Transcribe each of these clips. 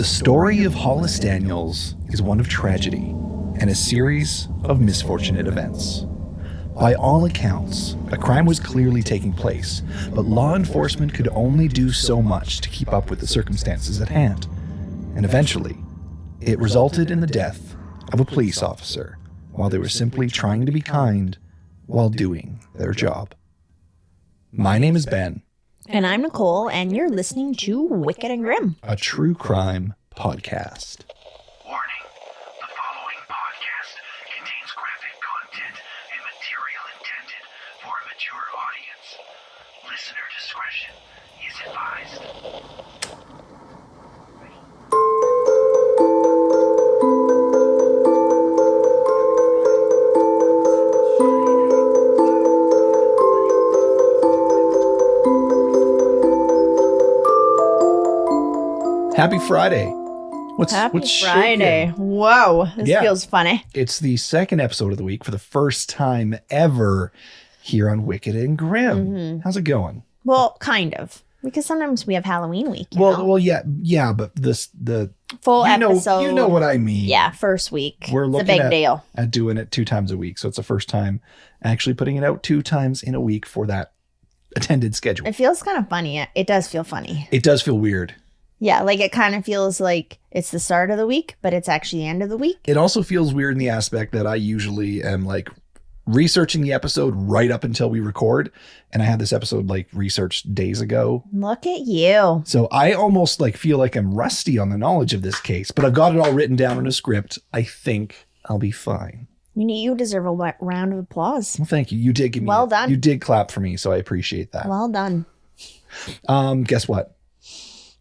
The story of Hollis Daniels is one of tragedy and a series of misfortunate events. By all accounts, a crime was clearly taking place, but law enforcement could only do so much to keep up with the circumstances at hand. And eventually, it resulted in the death of a police officer while they were simply trying to be kind while doing their job. My name is Ben. And I'm Nicole, and you're listening to Wicked and Grim, A true crime podcast. Warning. The following podcast contains graphic content and material intended for a mature audience. Listener discretion is advised. Happy Friday. What's Happy shaking? Friday. Whoa, this feels funny. It's the second episode of the week for the first time ever here on Wicked and Grim. Mm-hmm. How's it going? Well, kind of. Because sometimes we have Halloween week. you know? Well, yeah, but the Full you episode. you know what I mean. Yeah, first week. We're it's a looking big deal. at doing it 2 times a week, so it's the first time actually putting it out 2 times in a week for that attended schedule. It feels kind of funny. It does feel funny. It does feel weird. Yeah, like it kind of feels like it's the start of the week, but it's actually the end of the week. It also feels weird in the aspect that I usually am like researching the episode right up until we record. And I had this episode like researched days ago. Look at you. So I almost like feel like I'm rusty on the knowledge of this case, but I've got it all written down in a script. I think I'll be fine. You deserve a round of applause. Well, thank you. You did give me Well done. You did clap for me, so I appreciate that. Well done. Guess what?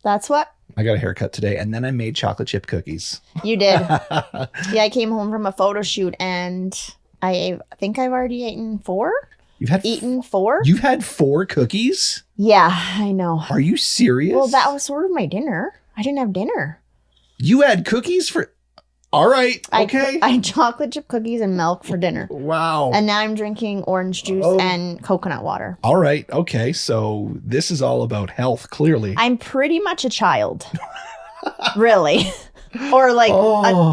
That's what I got a haircut today, and then I made chocolate chip cookies. you did. Yeah, I came home from a photo shoot and I think I've already eaten 4. You've had Eaten 4? You've had 4 cookies? Yeah, I know. Are you serious? Well, that was sort of my dinner. I didn't have dinner. You had cookies for... All right, okay. I had chocolate chip cookies and milk for dinner. Wow. And now I'm drinking orange juice and coconut water. All right, okay. So this is all about health, clearly. I'm pretty much a child. Really. Or like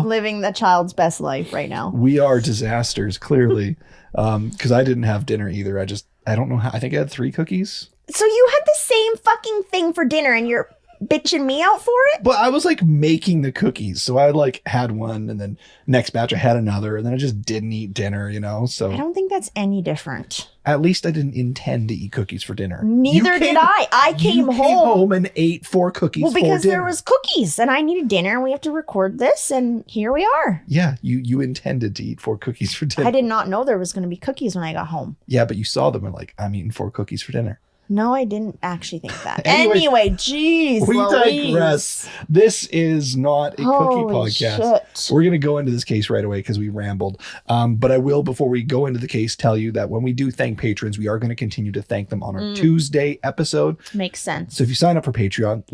living the child's best life right now. We are disasters, clearly. Because I didn't have dinner either. I don't know how. I think I had 3 cookies. So you had the same fucking thing for dinner and you're bitching me out for it? But I was like making the cookies. So I like had one and then next batch I had another and then I just didn't eat dinner, So I don't think that's any different. at least I didn't intend to eat cookies for dinner. Neither did I. I came home and ate 4 cookies Well, because for dinner. there was cookies and I needed dinner and we have to record this and here we are. Yeah, you intended to eat 4 cookies for dinner. I did not know there was going to be cookies when I got home. Yeah, but you saw them and like, I'm eating 4 cookies for dinner. No, I didn't actually think that. Anyway, geez, We Louise. digress. This is not a cookie Holy podcast. shit. We're going to go into this case right away because we rambled. But I will, before we go into the case, tell you that when we do thank patrons, we are going to continue to thank them on our Tuesday episode. Makes sense. So if you sign up for Patreon,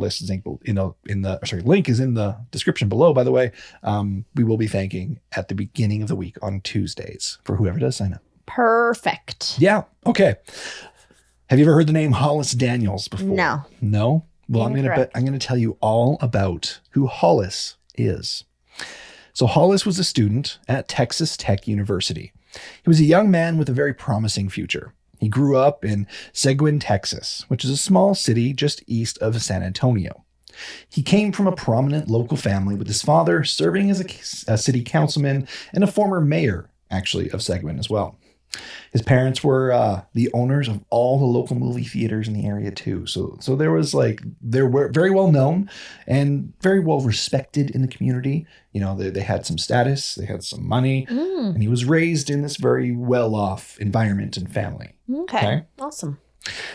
link is in the description below, by the way. We will be thanking at the beginning of the week on Tuesdays for whoever does sign up. Perfect. Yeah. Okay. Have you ever heard the name Hollis Daniels before? No. No? Well, I'm Incorrect. going to tell you all about who Hollis is. So Hollis was a student at Texas Tech University. He was a young man with a very promising future. He grew up in Seguin, Texas, which is a small city just east of San Antonio. He came from a prominent local family with his father serving as a city councilman and a former mayor, actually, of Seguin as well. His parents were the owners of all the local movie theaters in the area too. So they were very well known and very well respected in the community. They had some status, they had some money, and he was raised in this very well-off environment and family. Okay. Awesome.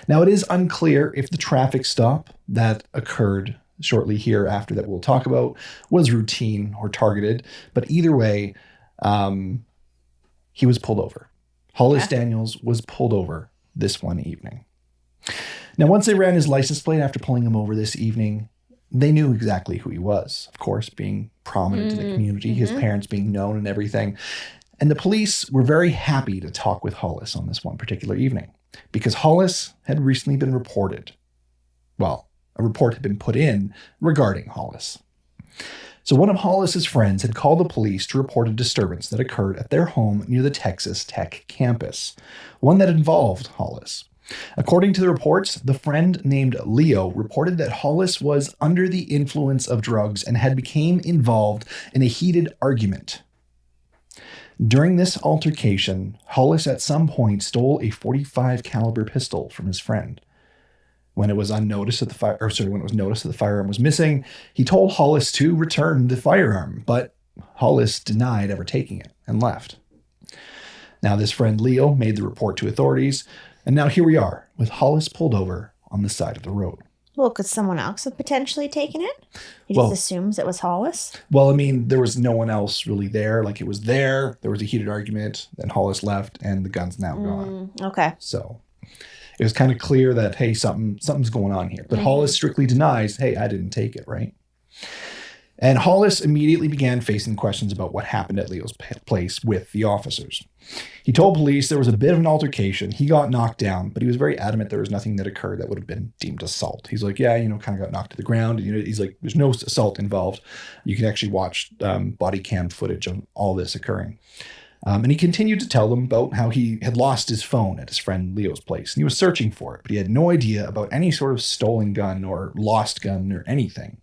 Now, it is unclear if the traffic stop that occurred shortly here after that we'll talk about was routine or targeted, but either way, he was pulled over. Hollis Daniels was pulled over this one evening. Now, once they ran his license plate after pulling him over this evening, they knew exactly who he was, of course, being prominent in the community, his parents being known and everything. And the police were very happy to talk with Hollis on this one particular evening because Hollis had recently been reported. Well, a report had been put in regarding Hollis. So one of Hollis's friends had called the police to report a disturbance that occurred at their home near the Texas Tech campus, one that involved Hollis. According to the reports, the friend named Leo reported that Hollis was under the influence of drugs and had become involved in a heated argument. During this altercation, Hollis at some point stole a .45 caliber pistol from his friend. When it was noticed that the firearm was missing, he told Hollis to return the firearm, but Hollis denied ever taking it and left. Now, this friend Leo made the report to authorities, and now here we are, with Hollis pulled over on the side of the road. Well, could someone else have potentially taken it? He just assumes it was Hollis? Well, I mean, there was no one else really there. Like, it was there was a heated argument, then Hollis left, and the gun's now gone. Okay. So it was kind of clear that, hey, something's going on here. But Hollis strictly denies, hey, I didn't take it, right? And Hollis immediately began facing questions about what happened at Leo's place with the officers. He told police there was a bit of an altercation. He got knocked down, but he was very adamant there was nothing that occurred that would have been deemed assault. He's like, yeah, kind of got knocked to the ground. He's like, there's no assault involved. You can actually watch body cam footage of all this occurring. And he continued to tell them about how he had lost his phone at his friend Leo's place. And he was searching for it, but he had no idea about any sort of stolen gun or lost gun or anything.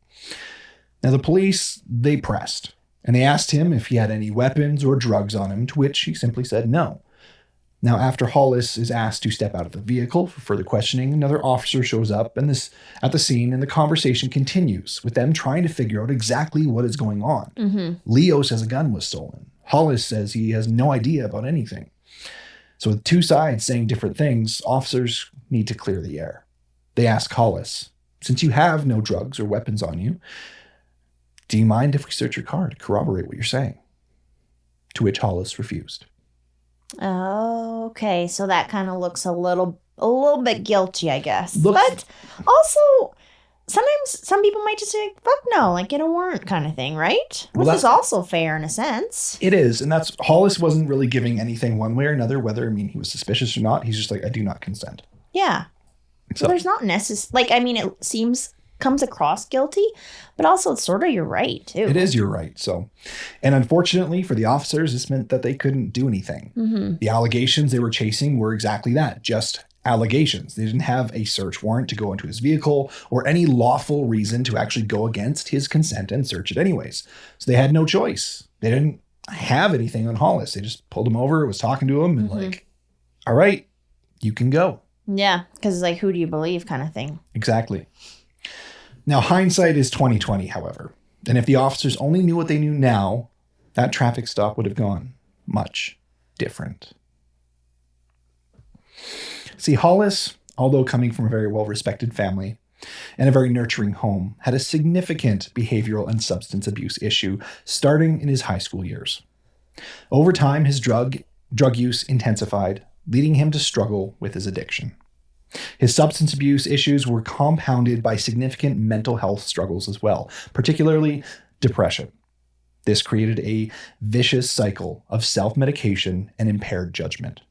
Now, the police, they pressed, and they asked him if he had any weapons or drugs on him, to which he simply said no. Now, after Hollis is asked to step out of the vehicle for further questioning, another officer shows up at the scene, and the conversation continues, with them trying to figure out exactly what is going on. Leo says a gun was stolen. Hollis says he has no idea about anything. So with two sides saying different things, officers need to clear the air. They ask Hollis, since you have no drugs or weapons on you, do you mind if we search your car to corroborate what you're saying? To which Hollis refused. Oh, okay. So that kind of looks a little bit guilty, I guess. But also, sometimes some people might just say, fuck no, like get a warrant kind of thing, right? Which is also fair in a sense. It is. And that's, Hollis wasn't really giving anything one way or another, whether, he was suspicious or not. He's just like, I do not consent. Yeah. So there's not necessary, it comes across guilty, but also it's sort of you're right too. It is you're right. So, and unfortunately for the officers, this meant that they couldn't do anything. The allegations they were chasing were exactly that, just allegations. They didn't have a search warrant to go into his vehicle or any lawful reason to actually go against his consent and search it anyways. So they had no choice. They didn't have anything on Hollis. They just pulled him over, was talking to him, and like, all right, you can go. Yeah, because like, who do you believe kind of thing. Exactly. Now, hindsight is 20/20, however. And if the officers only knew what they knew now, that traffic stop would have gone much different. See, Hollis, although coming from a very well-respected family and a very nurturing home, had a significant behavioral and substance abuse issue starting in his high school years. Over time, his drug use intensified, leading him to struggle with his addiction. His substance abuse issues were compounded by significant mental health struggles as well, particularly depression. This created a vicious cycle of self-medication and impaired judgment.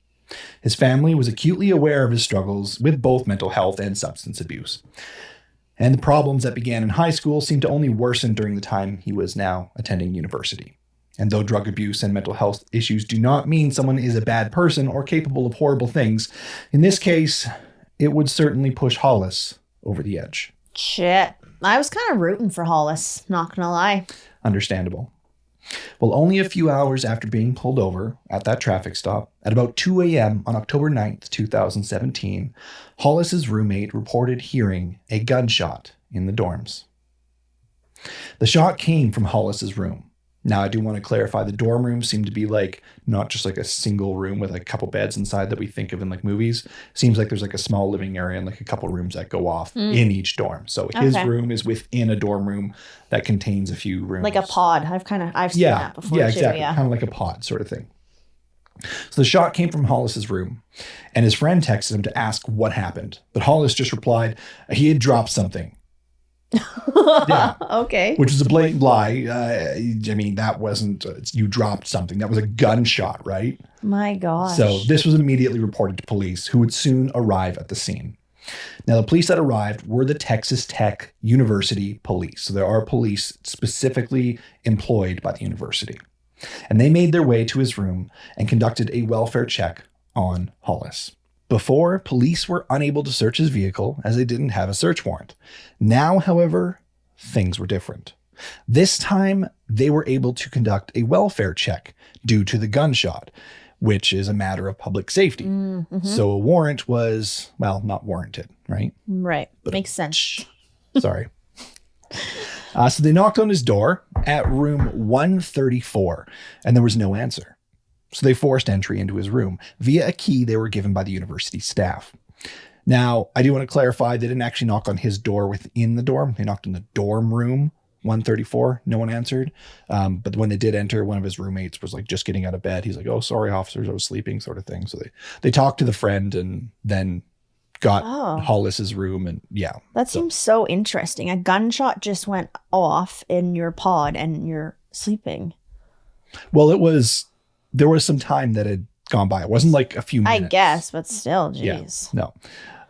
His family was acutely aware of his struggles with both mental health and substance abuse. And the problems that began in high school seemed to only worsen during the time he was now attending university. And though drug abuse and mental health issues do not mean someone is a bad person or capable of horrible things, in this case, it would certainly push Hollis over the edge. Shit. I was kind of rooting for Hollis, not gonna lie. Understandable. Well, only a few hours after being pulled over at that traffic stop, at about 2 a.m. on October 9th, 2017, Hollis's roommate reported hearing a gunshot in the dorms. The shot came from Hollis's room. Now, I do want to clarify, the dorm rooms seem to be like not just like a single room with a couple beds inside that we think of in like movies. Seems like there's like a small living area and like a couple rooms that go off in each dorm. So his room is within a dorm room that contains a few rooms. Like a pod. I've seen that before. Yeah, too, exactly. Yeah. Kind of like a pod sort of thing. So the shot came from Hollis's room, and his friend texted him to ask what happened. But Hollis just replied, he had dropped something. Yeah. Okay. Which is a blatant lie. That wasn't, you dropped something. That was a gunshot, right? My gosh. So this was immediately reported to police, who would soon arrive at the scene. Now, the police that arrived were the Texas Tech University police. So there are police specifically employed by the university. And they made their way to his room and conducted a welfare check on Hollis. Before, police were unable to search his vehicle as they didn't have a search warrant. Now, however, things were different. This time, they were able to conduct a welfare check due to the gunshot, which is a matter of public safety. Mm-hmm. So a warrant was, well, not warranted, right? Right. But makes sense. Sorry. So they knocked on his door at room 134, and there was no answer. So they forced entry into his room via a key they were given by the university staff. Now, I do want to clarify, they didn't actually knock on his door within the dorm. They knocked in the dorm room, 134. No one answered. But when they did enter, one of his roommates was like just getting out of bed. He's like, "Oh, sorry, officers, I was sleeping," sort of thing. So they talked to the friend and then got Hollis's room. And yeah. That seems so interesting. A gunshot just went off in your pod and you're sleeping. Well, there was some time that had gone by. It wasn't like a few minutes. I guess, but still, geez. Yeah,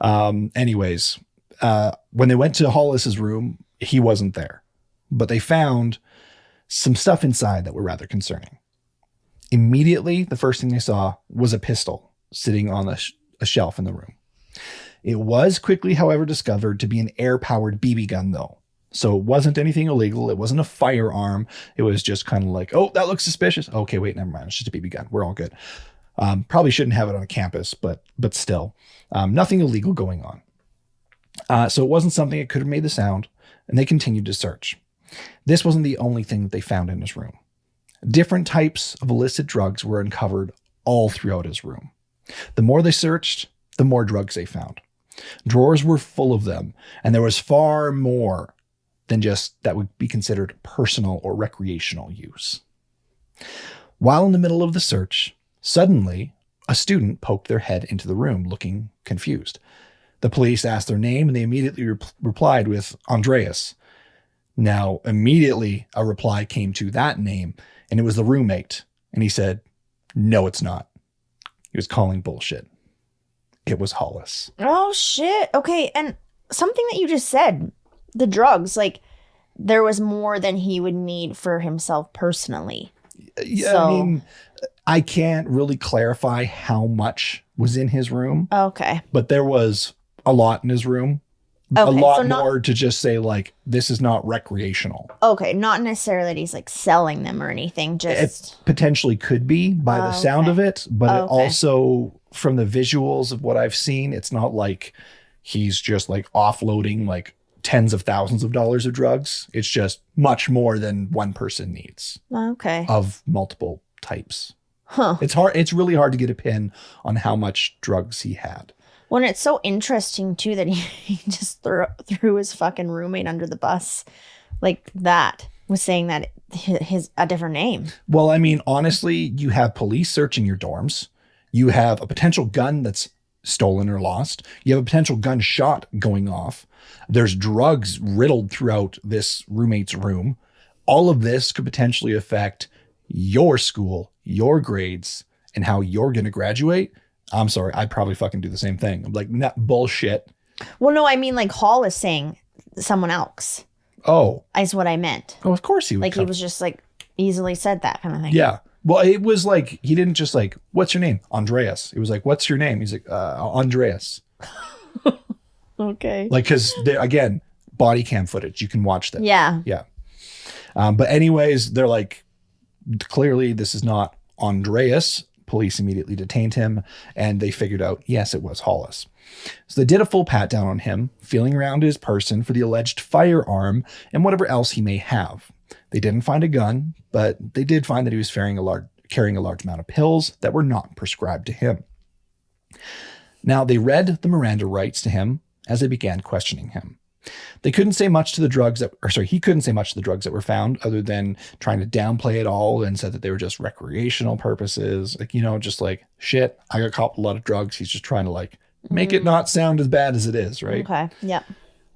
no. Anyways, when they went to Hollis's room, he wasn't there. But they found some stuff inside that were rather concerning. Immediately, the first thing they saw was a pistol sitting on a shelf in the room. It was quickly, however, discovered to be an air-powered BB gun, though. So it wasn't anything illegal. It wasn't a firearm. It was just kind of like, "Oh, that looks suspicious. Okay, wait, never mind. It's just a BB gun. We're all good." Probably shouldn't have it on a campus, but still. Nothing illegal going on. So it wasn't something that could have made the sound, and they continued to search. This wasn't the only thing that they found in his room. Different types of illicit drugs were uncovered all throughout his room. The more they searched, the more drugs they found. Drawers were full of them, and there was far more than just that would be considered personal or recreational use. While in the middle of the search, suddenly a student poked their head into the room looking confused. The police asked their name, and they immediately replied with Andreas. Now, immediately a reply came to that name, and it was the roommate. And he said, "No, it's not." He was calling bullshit. It was Hollis. Oh, shit. Okay, and something that you just said, the drugs, like, there was more than he would need for himself personally. Yeah, So- I mean, I can't really clarify how much was in his room, Okay. but there was a lot in his room. A Okay, lot so not- more to just say, like, this is not recreational. Okay, not necessarily that he's, like, selling them or anything, just... It potentially could be by the sound of it, but it Okay. also, from the visuals of what I've seen, it's not like he's just like offloading like tens of thousands of dollars of drugs. It's just much more than one person needs Okay. of multiple types. Huh. It's really hard to get a pin on how much drugs he had. Well, and it's so interesting, too, that he just threw his fucking roommate under the bus like that, was saying that his a different name. Well, I mean, honestly, you have police searching your dorms. You have a potential gun that's stolen or lost. You have a potential gunshot going off. There's drugs riddled throughout this roommate's room. All of this could potentially affect your school, your grades, and how you're going to graduate. I'm sorry, I'd probably fucking do the same thing. I'm like, nah, bullshit. Well, no, I mean, like, Hall is saying someone else. Oh. Is what I meant. Oh, of course he would. Like, he was just, like, easily said that kind of thing. Yeah. Well, it was like, he didn't just like, "What's your name?" "Andreas." It was like, "What's your name?" He's like, Andreas. Okay. Like, because, again, body cam footage. You can watch that. Yeah. Yeah. But anyways, they're like, clearly this is not Andreas. Police immediately detained him, and they figured out, yes, it was Hollis. So they did a full pat down on him, feeling around his person for the alleged firearm and whatever else he may have. They didn't find a gun, but they did find that he was carrying a large amount of pills that were not prescribed to him. Now, they read the Miranda rights to him as they began questioning him. They couldn't say much to the drugs he couldn't say much to the drugs that were found other than trying to downplay it all and said that they were just recreational purposes. Like, just like, shit, I got caught with a lot of drugs. He's just trying to like make it not sound as bad as it is, right? Okay. Yep.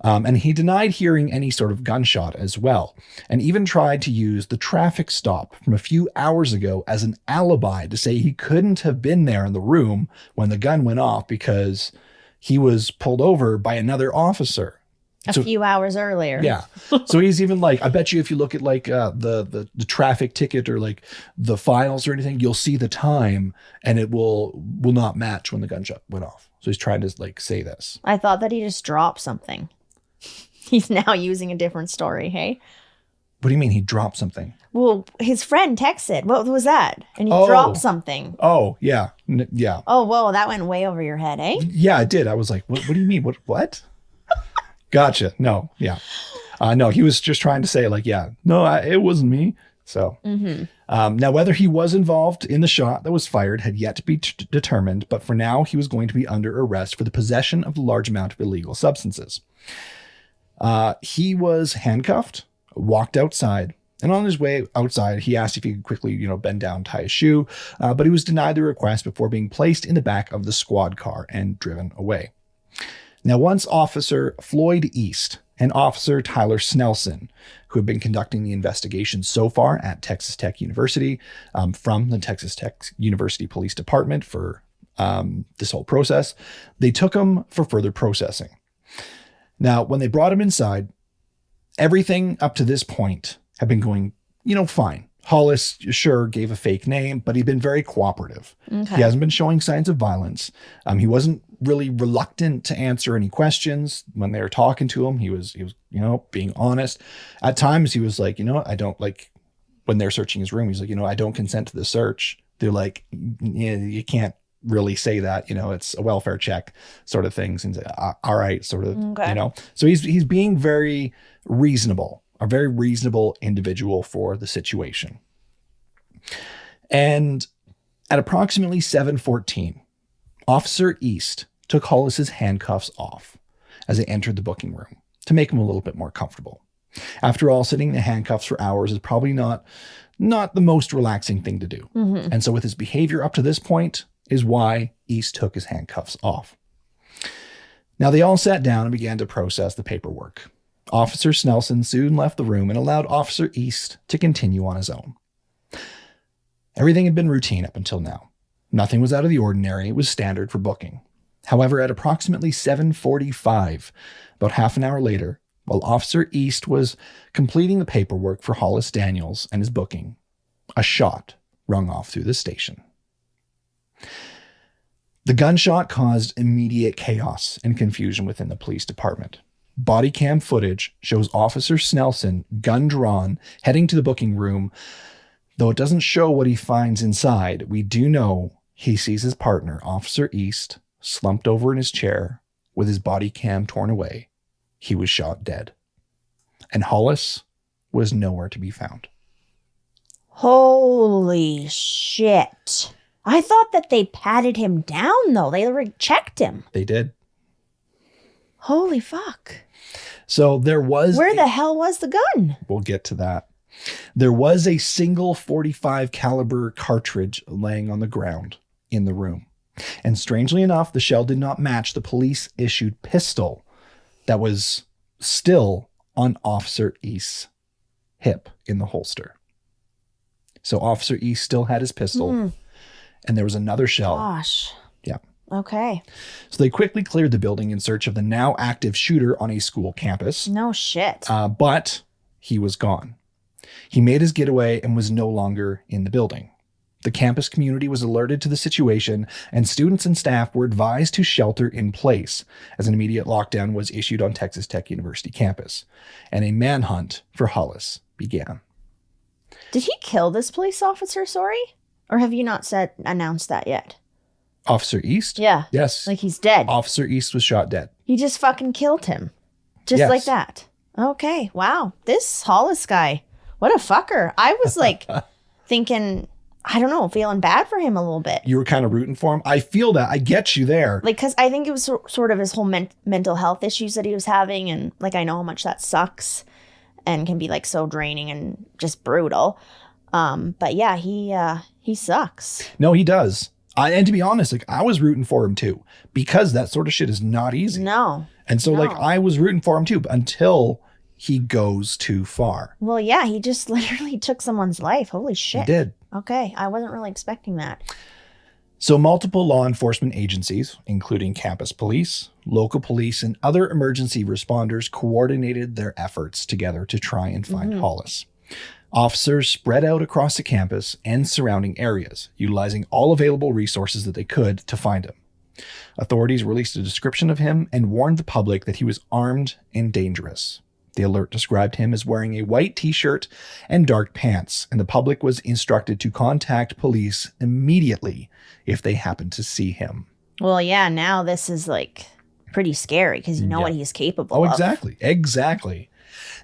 And he denied hearing any sort of gunshot as well, and even tried to use the traffic stop from a few hours ago as an alibi to say he couldn't have been there in the room when the gun went off because he was pulled over by another officer. A few hours earlier. Yeah. So he's even like, I bet you if you look at like the traffic ticket or like the files or anything, you'll see the time and it will not match when the gunshot went off. So he's trying to like say this. I thought that he just dropped something. He's now using a different story, hey? What do you mean he dropped something? Well, his friend texted. What was that? And he dropped something. Oh, yeah. Yeah. Oh, whoa, that went way over your head, eh? Yeah, it did. I was like, what do you mean? What? Gotcha. No, yeah. No, he was just trying to say like, yeah, no, it wasn't me. So now whether he was involved in the shot that was fired had yet to be determined, but for now he was going to be under arrest for the possession of a large amount of illegal substances. He was handcuffed, walked outside, and on his way outside, he asked if he could quickly, bend down, tie his shoe, but he was denied the request before being placed in the back of the squad car and driven away. Now, once Officer Floyd East and Officer Tyler Snelson, who have been conducting the investigation so far at Texas Tech University from the Texas Tech University Police Department for this whole process, they took him for further processing. Now, when they brought him inside, everything up to this point had been going, fine. Hollis, sure, gave a fake name, but he'd been very cooperative. Okay. He hasn't been showing signs of violence. He wasn't really reluctant to answer any questions when they were talking to him. He was, being honest. At times he was like, I don't like, when they're searching his room, he's like, I don't consent to the search. They're like, yeah, you can't really say that, it's a welfare check sort of things. And all right, sort of, okay. So he's being very reasonable. A very reasonable individual for the situation. And at approximately 7:14, Officer East took Hollis's handcuffs off as they entered the booking room to make him a little bit more comfortable. After all, sitting in the handcuffs for hours is probably not the most relaxing thing to do. Mm-hmm. And so with his behavior up to this point is why East took his handcuffs off. Now they all sat down and began to process the paperwork. Officer Snelson soon left the room and allowed Officer East to continue on his own. Everything had been routine up until now. Nothing was out of the ordinary. It was standard for booking. However, at approximately 7:45, about half an hour later, while Officer East was completing the paperwork for Hollis Daniels and his booking, a shot rung off through the station. The gunshot caused immediate chaos and confusion within the police department. Body cam footage shows Officer Snelson, gun drawn, heading to the booking room. Though it doesn't show what he finds inside, we do know he sees his partner, Officer East, slumped over in his chair with his body cam torn away. He was shot dead. And Hollis was nowhere to be found. Holy shit. I thought that they patted him down, though. They checked him. They did. Holy fuck. So there was... Where the hell was the gun? We'll get to that. There was a single .45 caliber cartridge laying on the ground in the room. And strangely enough, the shell did not match the police-issued pistol that was still on Officer East's hip in the holster. So Officer East still had his pistol, and there was another shell. Gosh. Yeah. Okay. So they quickly cleared the building in search of the now active shooter on a school campus. No shit. But he was gone. He made his getaway and was no longer in the building. The campus community was alerted to the situation, and students and staff were advised to shelter in place as an immediate lockdown was issued on Texas Tech University campus, and a manhunt for Hollis began. Did he kill this police officer, sorry? Or have you not announced that yet? Officer East? Yeah. Yes. Like he's dead. Officer East was shot dead. He just fucking killed him. Just like that. Okay. Wow. This Hollis guy. What a fucker. I was like thinking, I don't know, feeling bad for him a little bit. You were kind of rooting for him. I feel that. I get you there. Like, because I think it was sort of his whole mental health issues that he was having. And like, I know how much that sucks and can be like so draining and just brutal. But yeah, he sucks. No, he does. And to be honest, like I was rooting for him too, because that sort of shit is not easy. No. And so like I was rooting for him too, until he goes too far. Well, yeah, he just literally took someone's life. Holy shit. He did. Okay. I wasn't really expecting that. So multiple law enforcement agencies, including campus police, local police, and other emergency responders coordinated their efforts together to try and find Hollis. Officers spread out across the campus and surrounding areas, utilizing all available resources that they could to find him. Authorities released a description of him and warned the public that he was armed and dangerous. The alert described him as wearing a white t-shirt and dark pants, and the public was instructed to contact police immediately if they happened to see him. Well, yeah, now this is like pretty scary because you know what he's capable of. Oh, exactly.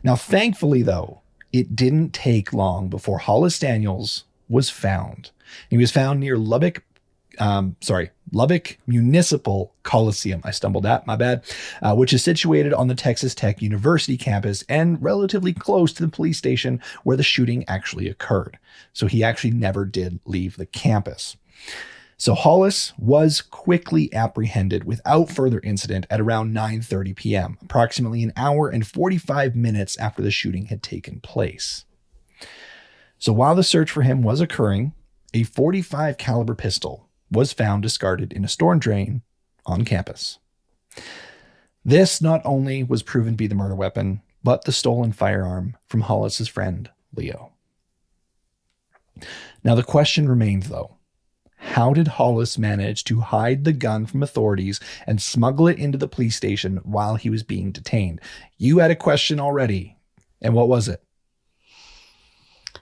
Now, thankfully, though, it didn't take long before Hollis Daniels was found. He was found near Lubbock Municipal Coliseum. I stumbled at, my bad, which is situated on the Texas Tech University campus and relatively close to the police station where the shooting actually occurred. So he actually never did leave the campus. So Hollis was quickly apprehended without further incident at around 9:30 p.m., approximately an hour and 45 minutes after the shooting had taken place. So while the search for him was occurring, a .45 caliber pistol was found discarded in a storm drain on campus. This not only was proven to be the murder weapon, but the stolen firearm from Hollis's friend, Leo. Now the question remained, though, how did Hollis manage to hide the gun from authorities and smuggle it into the police station while he was being detained? You had a question already. And what was it?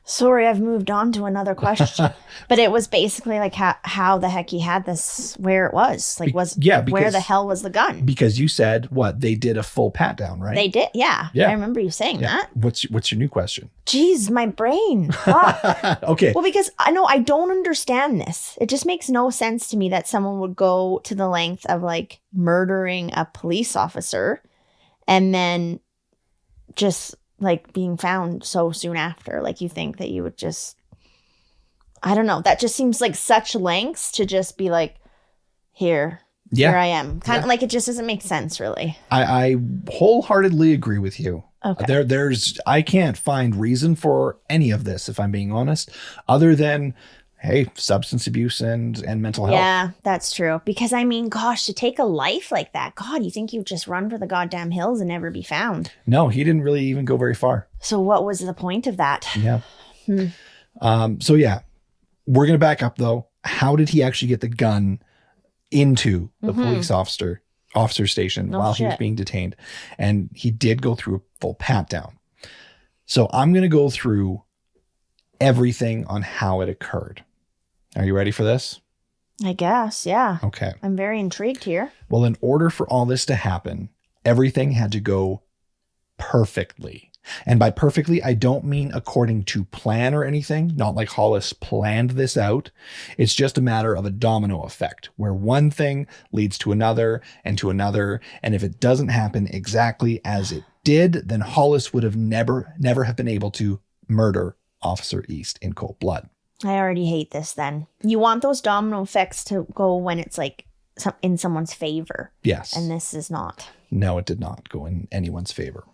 Sorry, I've moved on to another question. But it was basically like how the heck he had this where it was. Like, where the hell was the gun? Because you said, they did a full pat down, right? They did, yeah. I remember you saying that. What's your new question? Jeez, my brain. Fuck. Okay. Well, because I don't understand this. It just makes no sense to me that someone would go to the length of like murdering a police officer and then just like being found so soon after. Like, you think that you would just, I don't know. That just seems like such lengths to just be like, here I am. Kind of like, it just doesn't make sense, really. I wholeheartly agree with you. Okay. I can't find reason for any of this, if I'm being honest, other than, hey, substance abuse and mental health. Yeah, that's true. Because I mean, gosh, to take a life like that, God, you think you'd just run for the goddamn hills and never be found? No, he didn't really even go very far. So what was the point of that? Yeah. So yeah, we're going to back up though. How did he actually get the gun into the police officer station while he was being detained? And he did go through a full pat down. So I'm going to go through everything on how it occurred. Are you ready for this? I guess, yeah. Okay. I'm very intrigued here. Well, in order for all this to happen, everything had to go perfectly. And by perfectly, I don't mean according to plan or anything, not like Hollis planned this out. It's just a matter of a domino effect, where one thing leads to another, and if it doesn't happen exactly as it did, then Hollis would have never have been able to murder Officer East in cold blood. I already hate this then. You want those domino effects to go when it's like in someone's favor. Yes. And this is not. No, it did not go in anyone's favor.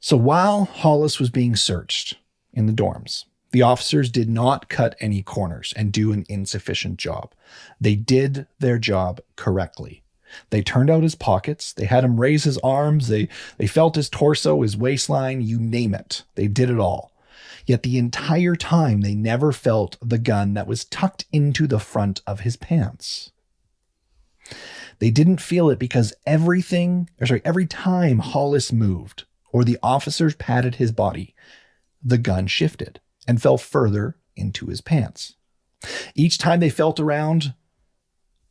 So while Hollis was being searched in the dorms, the officers did not cut any corners and do an insufficient job. They did their job correctly. They turned out his pockets. They had him raise his arms. They felt his torso, his waistline, you name it. They did it all. Yet the entire time, they never felt the gun that was tucked into the front of his pants. They didn't feel it because every time Hollis moved or the officers patted his body, the gun shifted and fell further into his pants. Each time they felt around,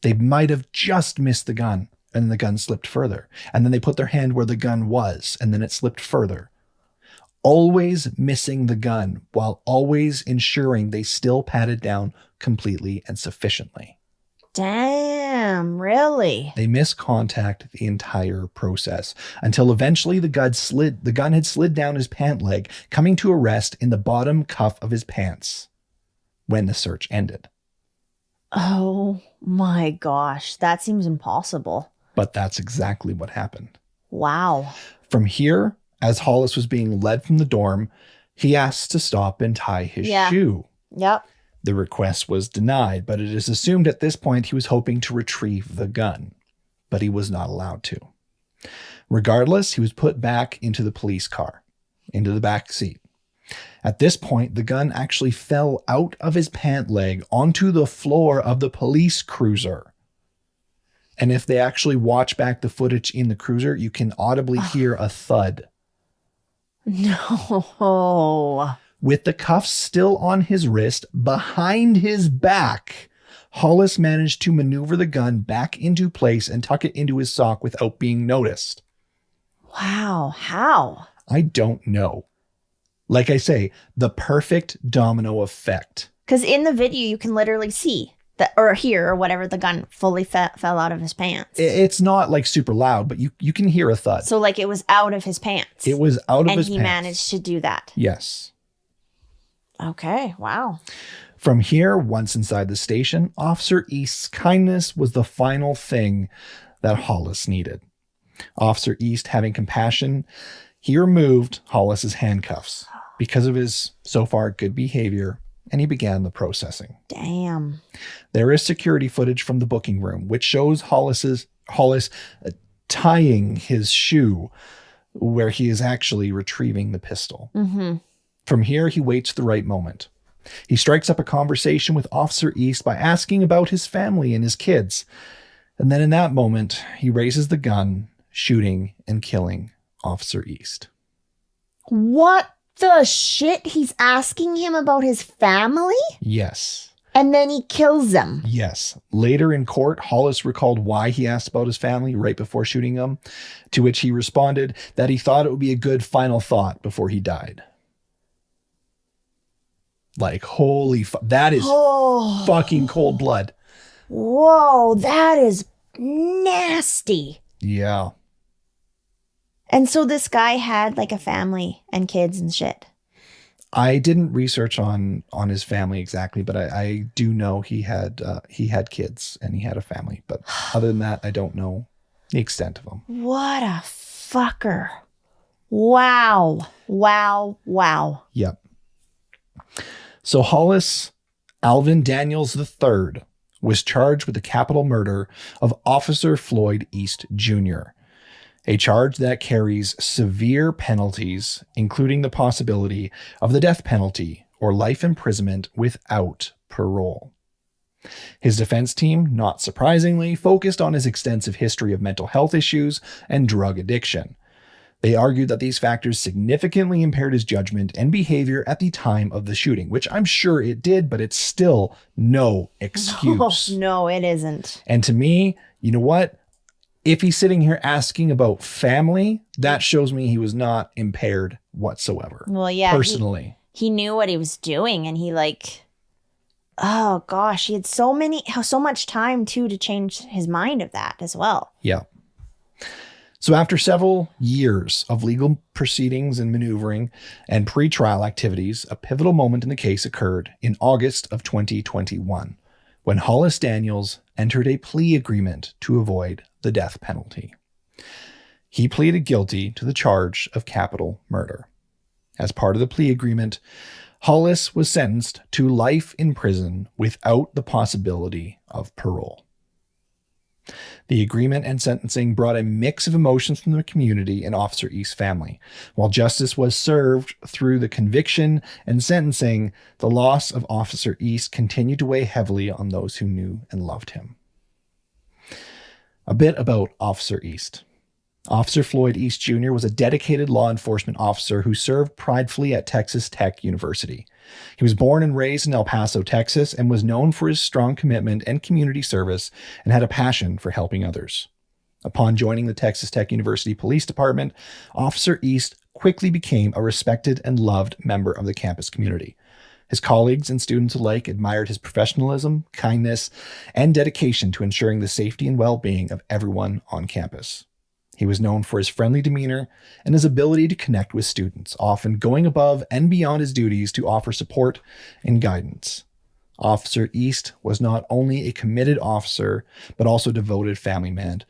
they might have just missed the gun, and the gun slipped further. And then they put their hand where the gun was, and then it slipped further. Always missing the gun while always ensuring they still patted down completely and sufficiently. Damn, really? They missed contact the entire process until eventually the gun had slid down his pant leg, coming to a rest in the bottom cuff of his pants when the search ended. Oh my gosh, that seems impossible. But that's exactly what happened. Wow. From here, as Hollis was being led from the dorm, he asked to stop and tie his shoe. Yep. The request was denied, but it is assumed at this point he was hoping to retrieve the gun, but he was not allowed to. Regardless, he was put back into the police car, into the back seat. At this point, the gun actually fell out of his pant leg onto the floor of the police cruiser. And if they actually watch back the footage in the cruiser, you can audibly hear a thud. No. With the cuffs still on his wrist behind his back, Hollis managed to maneuver the gun back into place and tuck it into his sock without being noticed. Wow. How? I don't know. Like I say, the perfect domino effect. Because in the video, you can literally see that, or hear, or whatever, the gun fully fell out of his pants. It's not like super loud, but you can hear a thud. So like it was out of his pants. It was out of his pants. And he managed to do that. Yes. Okay. Wow. From here, once inside the station, Officer East's kindness was the final thing that Hollis needed. Officer East, having compassion, he removed Hollis's handcuffs because of his so far good behavior, and he began the processing. Damn. There is security footage from the booking room, which shows Hollis tying his shoe where he is actually retrieving the pistol. Mm-hmm. From here, he waits the right moment. He strikes up a conversation with Officer East by asking about his family and his kids. And then in that moment, he raises the gun, shooting and killing Officer East. What the shit? He's asking him about his family? Yes. And then he kills him. Yes. Later in court, Hollis recalled why he asked about his family right before shooting him, to which he responded that he thought it would be a good final thought before he died. Like, holy that is fucking cold blood. Whoa, that is nasty. Yeah. And so this guy had like a family and kids and shit. I didn't research on his family exactly, but I do know he had kids and he had a family. But other than that, I don't know the extent of them. What a fucker. Wow. Wow. Wow. Yep. So Hollis Alvin Daniels III was charged with the capital murder of Officer Floyd East Jr., a charge that carries severe penalties, including the possibility of the death penalty or life imprisonment without parole. His defense team, not surprisingly, focused on his extensive history of mental health issues and drug addiction. They argued that these factors significantly impaired his judgment and behavior at the time of the shooting, which I'm sure it did, but it's still no excuse. No, it isn't. And to me, you know what? If he's sitting here asking about family, that shows me he was not impaired whatsoever. Well, yeah. Personally. He knew what he was doing, and he oh gosh, he had so much time too to change his mind of that as well. Yeah. So after several years of legal proceedings and maneuvering and pre-trial activities, a pivotal moment in the case occurred in August of 2021, when Hollis Daniels entered a plea agreement to avoid the death penalty. He pleaded guilty to the charge of capital murder. As part of the plea agreement, Hollis was sentenced to life in prison without the possibility of parole. The agreement and sentencing brought a mix of emotions from the community and Officer East's family. While justice was served through the conviction and sentencing, the loss of Officer East continued to weigh heavily on those who knew and loved him. A bit about Officer East. Officer Floyd East Jr. was a dedicated law enforcement officer who served pridefully at Texas Tech University. He was born and raised in El Paso, Texas, and was known for his strong commitment and community service and had a passion for helping others. Upon joining the Texas Tech University Police Department, Officer East quickly became a respected and loved member of the campus community. His colleagues and students alike admired his professionalism, kindness, and dedication to ensuring the safety and well-being of everyone on campus. He was known for his friendly demeanor and his ability to connect with students, often going above and beyond his duties to offer support and guidance. Officer East was not only a committed officer, but also a devoted family man.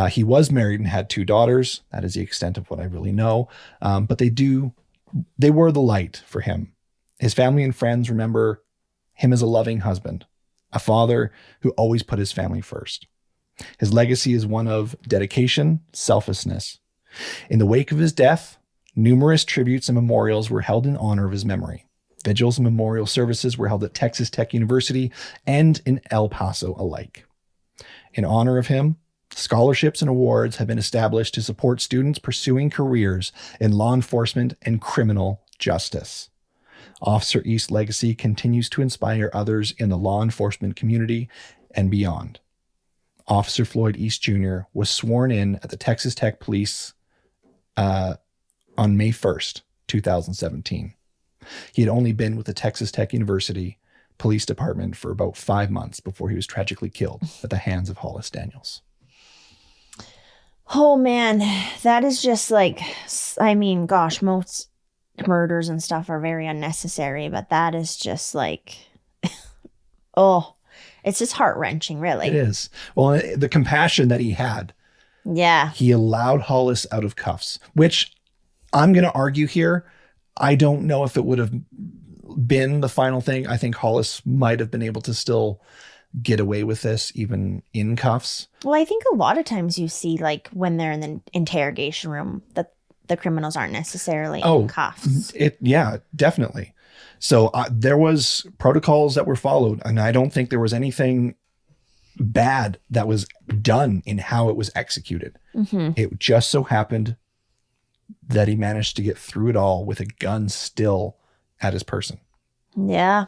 He was married and had 2 daughters. That is the extent of what I really know. But they were the light for him. His family and friends remember him as a loving husband, a father who always put his family first. His legacy is one of dedication, selflessness. In the wake of his death, numerous tributes and memorials were held in honor of his memory. Vigils and memorial services were held at Texas Tech University and in El Paso alike. In honor of him, scholarships and awards have been established to support students pursuing careers in law enforcement and criminal justice. Officer East's legacy continues to inspire others in the law enforcement community and beyond. Officer Floyd East Jr. was sworn in at the Texas Tech Police on May 1st, 2017. He had only been with the Texas Tech University Police Department for about 5 months before he was tragically killed at the hands of Hollis Daniels. Oh, man. That is just like, I mean, gosh, most murders and stuff are very unnecessary, but that is just like, oh, it's just heart-wrenching, really. It is. Well, the compassion that he had. Yeah. He allowed Hollis out of cuffs, which I'm going to argue here. I don't know if it would have been the final thing. I think Hollis might have been able to still get away with this even in cuffs. Well, I think a lot of times you see, like, when they're in the interrogation room, that the criminals aren't necessarily in cuffs. Yeah, definitely. So there was protocols that were followed, and I don't think there was anything bad that was done in how it was executed. Mm-hmm. It just so happened that he managed to get through it all with a gun still at his person. Yeah.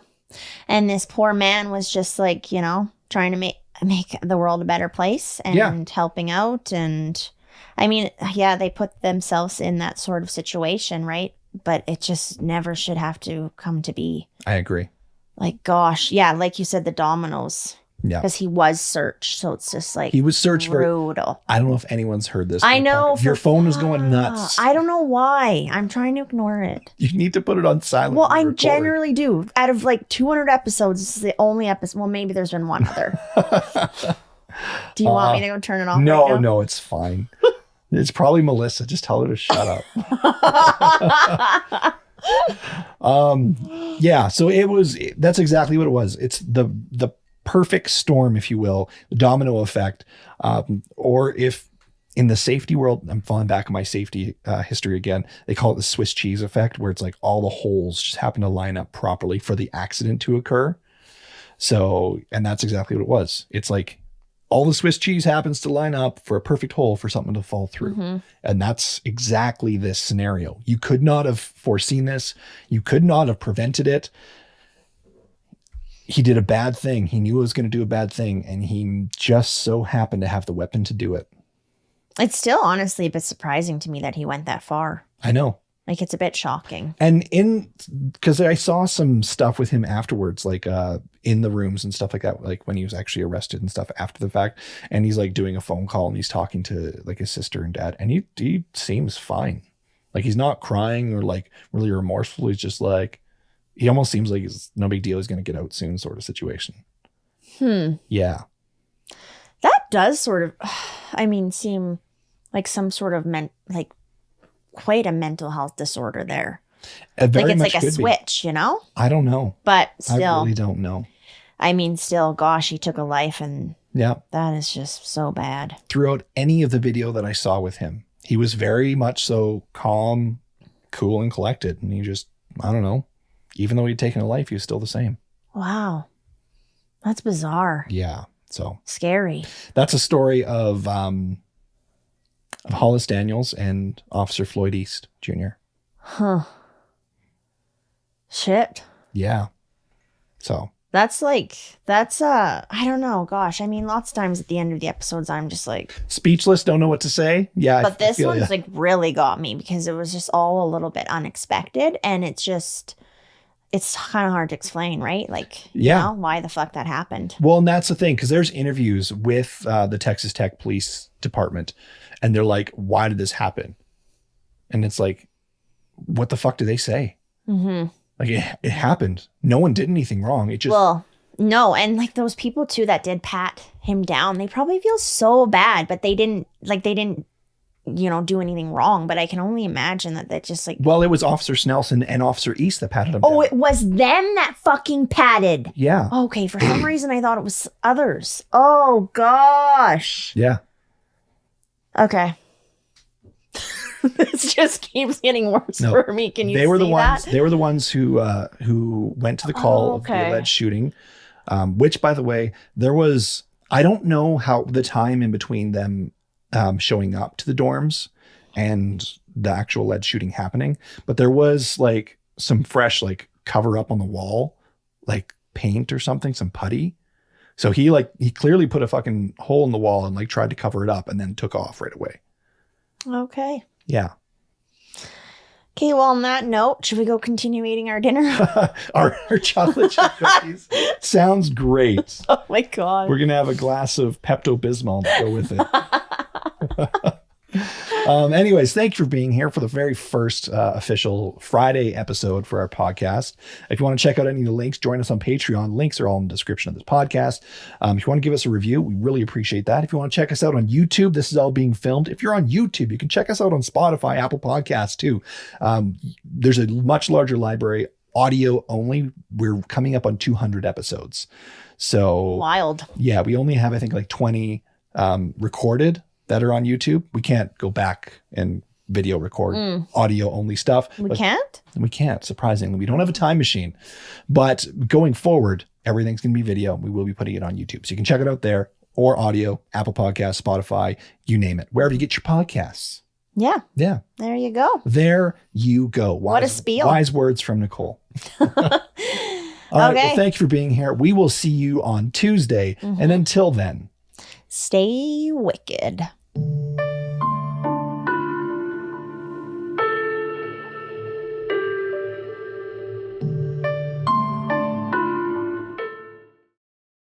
And this poor man was just like, you know, trying to make the world a better place and helping out. And I mean, yeah, they put themselves in that sort of situation, right? But it just never should have to come to be. I agree. Like, gosh. Yeah. Like you said, the dominoes. Yeah. Because he was searched. So it's just like he was searched brutal. I don't know if anyone's heard this. I know. Your phone is going nuts. I don't know why. I'm trying to ignore it. You need to put it on silent. Well, I generally do. Out of like 200 episodes, this is the only episode. Well, maybe there's been one other. Do you want me to go turn it off? No, right now? No, it's fine. It's probably Melissa. Just tell her to shut up. Yeah, so that's exactly what it was. It's the perfect storm, if you will, the domino effect. Or if in the safety world, I'm falling back on my safety history again, they call it the Swiss cheese effect, where it's like all the holes just happen to line up properly for the accident to occur. So, and that's exactly what it was. It's like all the Swiss cheese happens to line up for a perfect hole for something to fall through. Mm-hmm. And that's exactly this scenario. You could not have foreseen this. You could not have prevented it. He did a bad thing. He knew it was going to do a bad thing. And he just so happened to have the weapon to do it. It's still honestly a bit surprising to me that he went that far. I know. Like, it's a bit shocking. And because I saw some stuff with him afterwards, like in the rooms and stuff like that, like when he was actually arrested and stuff after the fact. And he's like doing a phone call and he's talking to like his sister and dad. And he seems fine. Like, he's not crying or like really remorseful. He's just like, he almost seems like it's no big deal. He's going to get out soon sort of situation. Yeah. That does sort of, I mean, seem like some sort of quite a mental health disorder there. Like, it's like a switch, you know? I don't know. But still. I really don't know. I mean, still, gosh, he took a life, and that is just so bad. Throughout any of the video that I saw with him, he was very much so calm, cool, and collected. And he just, I don't know, even though he'd taken a life, he was still the same. Wow. That's bizarre. Yeah. So scary. That's a story of Hollis Daniels and Officer Floyd East Jr. Huh. Shit. Yeah. So I don't know. Gosh, I mean, lots of times at the end of the episodes, I'm just like speechless, don't know what to say. Yeah. But this one's like really got me because it was just all a little bit unexpected, and it's kind of hard to explain, right? Like, you know, why the fuck that happened. Well, and that's the thing, because there's interviews with the Texas Tech Police Department, and they're like, why did this happen? And it's like, what the fuck do they say? Mm-hmm. Like, it happened. No one did anything wrong. It just... Well, no. And like those people too that did pat him down, they probably feel so bad, but they didn't do anything wrong, but I can only imagine that just like. Well, it was Officer Snelson and Officer East that patted him Oh, down. it was them that fucking patted. Yeah. Okay, for some reason I thought it was others. Oh gosh. Yeah. Okay. This just keeps getting worse for me. Can you They were the see ones. that? They were the ones who went to the call of the alleged shooting. Which, by the way, there was. I don't know how the time in between them showing up to the dorms and the actual alleged shooting happening, but there was like some fresh like cover up on the wall, like paint or something, some putty. So he clearly put a fucking hole in the wall and like tried to cover it up and then took off right away. Okay. Yeah. Okay, well, on that note, should we go continue eating our dinner? our chocolate chip cookies sounds great. Oh my God. We're going to have a glass of Pepto-Bismol to go with it. Anyways, thank you for being here for the very first official Friday episode for our podcast. If you want to check out any of the links, join us on Patreon. Links are all in the description of this podcast. If you want to give us a review, we really appreciate that. If you want to check us out on YouTube, this is all being filmed. If you're on YouTube, you can check us out on Spotify, Apple Podcasts too. There's a much larger library, audio only. We're coming up on 200 episodes. So wild. Yeah, we only have, I think, like 20 recorded that are on YouTube. We can't go back and video record audio only stuff. We can't? We can't, surprisingly. We don't have a time machine. But going forward, everything's going to be video. We will be putting it on YouTube. So you can check it out there, or audio, Apple Podcasts, Spotify, you name it. Wherever you get your podcasts. Yeah. Yeah. There you go. There you go. What a spiel. Wise words from Nicole. All right. Well, thank you for being here. We will see you on Tuesday. And until then, stay wicked.